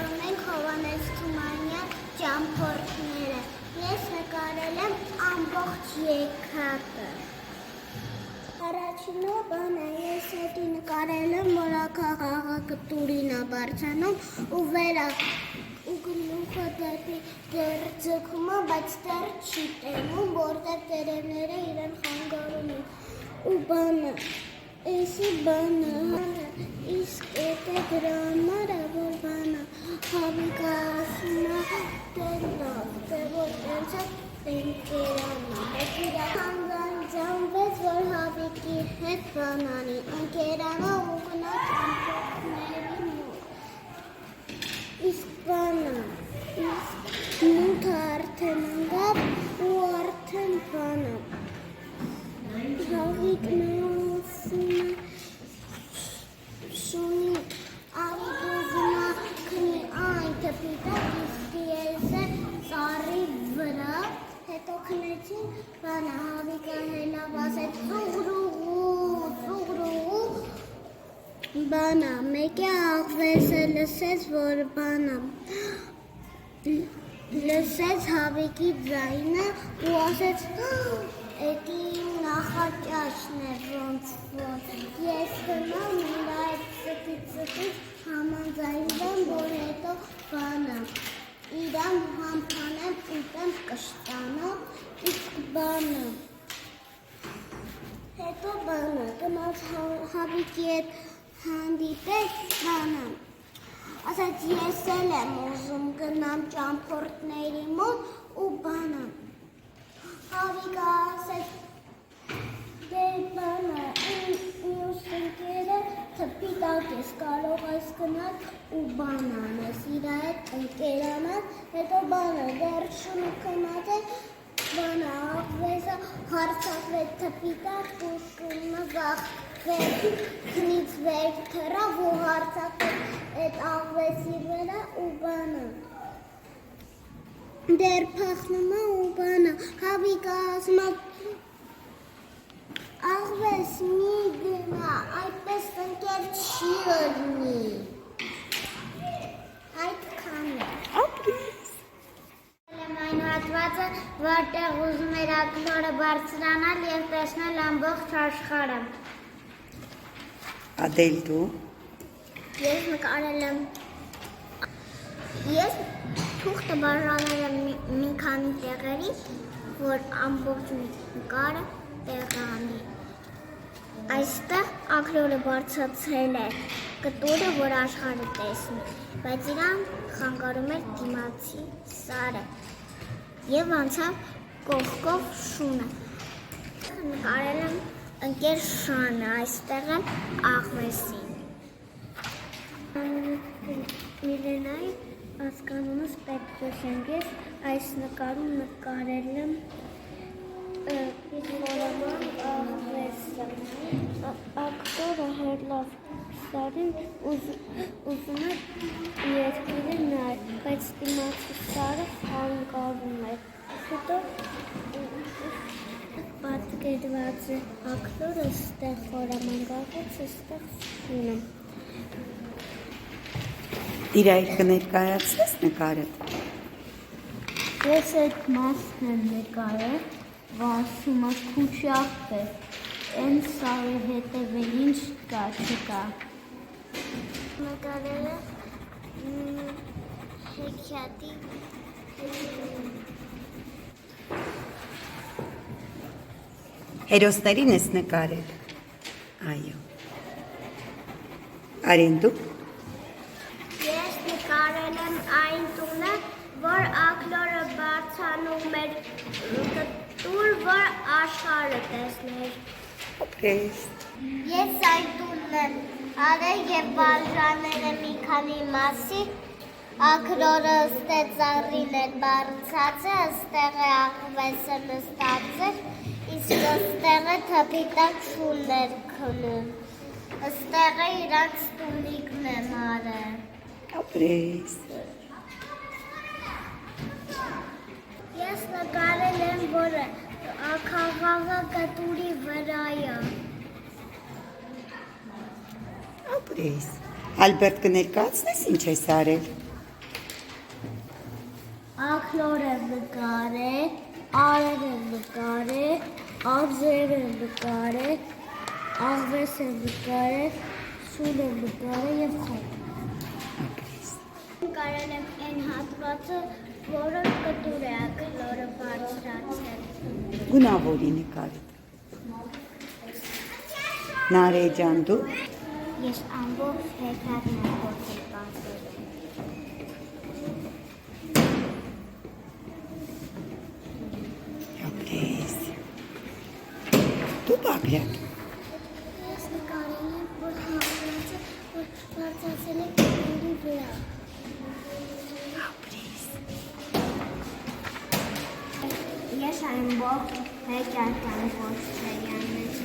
նկարում ենք Հովհաննես Թումանյան ճամփորդները։ Ես նկարել եմ ամբողջ երկաթը։ Առաջինը բանը ես հետի նկարել եմ, որ քաղաքը տուրին է բարձրանում ու վերը ու գլուխը դեպի դեր ձգում է, բայց դեռ չի տենում, որտեղ տերևները իրեն խանգարում են։ Ու բանը, էսի բանը, իսկ էտե դրա համար է, որ բանը հավիկը ասում է տելով, թե որ տենց է ընկերանը։ Բայց իրա հանգանձանվեց, որ հավիկի հետ բանանի, ընկերանա ու գնա ճամփորդների մոտ։ Իսկ բանը, իսկ նույնքը արդեն ընկավ ու արդեն բանը։ Հավիկն ասում է շունի ավիդոզում է քնի այն թպիտը, իսկ ես է ծառի վրա, հետո քնեցին բանը հավիկը հելավ ասեց ծուղրուղու, բանը, մեկը աղվեսը լսեց, որ բանը, լսեց հավիկի ձայնը ու ասեց էդի նախաճաշն է ոնց որ, ես գնամ նրա այդ ծտից համաձայնվեմ, որ հետո բանը, իրան համփանեմ ուտեմ կշտանա, իսկ բանը, հետո բանը, գնաց հավիկի հետ հանդիպեց բանը, ասաց ես էլ եմ ուզում գնամ ճամփորդների մոտ ու բանը, հավիկը ասեց դե բանը, մյուս ընկերը թպիտակ ես կարող ես գնալ ու բան անես, իրա հետ ընկերանալ, հետո բանը, դեռ շունը կնացել, բանը աղվեսը հարցակվեց թպիտակ ու շունը գաղթվեց, քնից վեր թռավ ու հարցակվեց այդ աղվեսի վրա ու բանը, դեռ փախնում է ու բանը, հավիկը ասում է աղվես մի գնա, այդպես ընկեր չի ըրնի, այդքան է։ Այն հատվածը, որտեղ ուզում էր ակնորը բարձրանալ և տեսնել ամբողջ աշխարհը։ Ադել դու։ Ես նկարել եմ, ես թուղթը բաժանել եմ մի քանի տեղերի, որ ամբողջ նկարը տեղանի։ Այստեղ ակնորը բարձրացրել է կտուրը, որ աշխարհը տեսնի, բայց իրան խանգարում էր դիմացի սարը և անցավ կողքով շունը։ Նկարել եմ ընկեր Շանը, այստեղ եմ աղվեսին։ Միլենայի հասկանումս Պետրոսյան, ես այս նկարում նկարել եմ խորաման աղվեսը։ Ակտորը հեռլավ սարին ուզում է երկիրը նայ, բայց դիմացի սարը խանգարում է։ Հետո պատկերված է ակտորը ստեղ խորաման գաղվեցը, ստեղ շունը։ Իրայր կներկայացնես նկարդ։ Ես այդ մասն եմ նկարել, ասում է քուչախ է, են սարի հետևել ինչ կա, չկա։ Նկարել է հեքիաթի Հերոսներին ես նկարել։ Այո։ Արեն դու։ Ես նկարել եմ այն տունը, որ ակնորը բարձանում էր տուր, որ աշխարհը տեսներ։ Ապրես։ Ես այն տունն եմ արել և բաժանել եմ մի քանի մասի, ակնորը ստեղ ծառին էր բարձրացել, ստեղ է աղվեսը նստածել, իսկ ստեղ է թպիտակ շունն էր քնում, ստեղ է իրանց տունիկն եմ արել։ Ապրես։ Ես նկարել եմ, որ քաղաքը կտուրի վրա է։ Ապրես։ Ալբերտ կներկայացնես ինչ ես արել։ ակլոր եմ նկարել, արև եմ նկարել, արձև եմ նկարել, աղվես եմ նկարել, սուն եմ նկարել և խոտ։ Ապրես։ Նկարել եմ այն հատվածը, որը կտուր է ակլորը բարձրացել։ Գունավորի նկարել։ Նարե ջան, դու Ես ամբողջ հեքիաթն եմ գործել պատմել։ ապրես։ Դու Բագրատ։ Ես նկարել եմ, որ հատվածը, որ բարձրացել է կտուրի վրա։ Ապրես։ Ես ամբողջ հեքիաթն եմ գործել յանից։